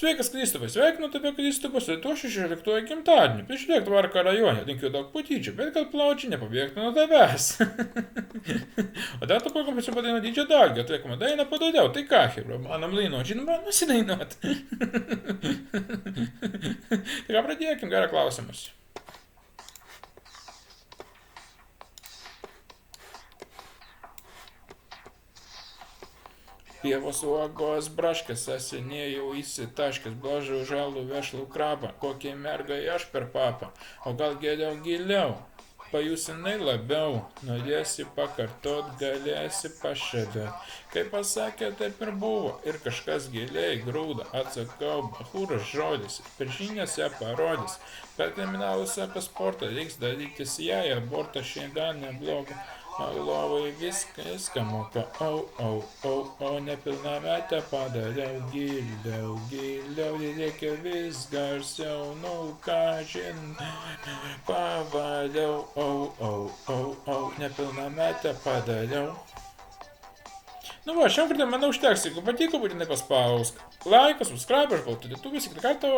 Sveikas Kristupai, sveikinu tave Kristupas ir tuo 16 gimtadieniu. Prižiūrėk tvarką rajone, linkiu daug putyčių, bet kad plaučiai nepabėgtų nuo tavęs. O dar tu program pasipadėjau didžią dalgį, atliekama dainą padariau, tai ką, Hebra, manam lainuot, žinoma, nusidainuot. Tai ką pradėkim, gerą klausimus. Pievos uogos braškės, asenėjau įsitaškės, blažau žalų vešlų krabą, kokie mergai aš per papą, o gal giliau, pajusinai labiau, norėsi pakartot, galėsi pašedėt. Kaip pasakė, taip ir buvo, ir kažkas giliai grūda, atsakau, bahūras žodis, per žinias ją parodys, per kriminalus apie sportą reiks darytis jai, abortą šiandien neblogą. Lovai viską moka, nepilnametę padariau giliau, reikia vis garsiau, ką pavaliau, nepilnametę padariau. Nu va, šiam kartą manau užteks, jeigu patiko, būtinai paspausk laiką, subscribe, aš baltu dėtuvės, iki karto.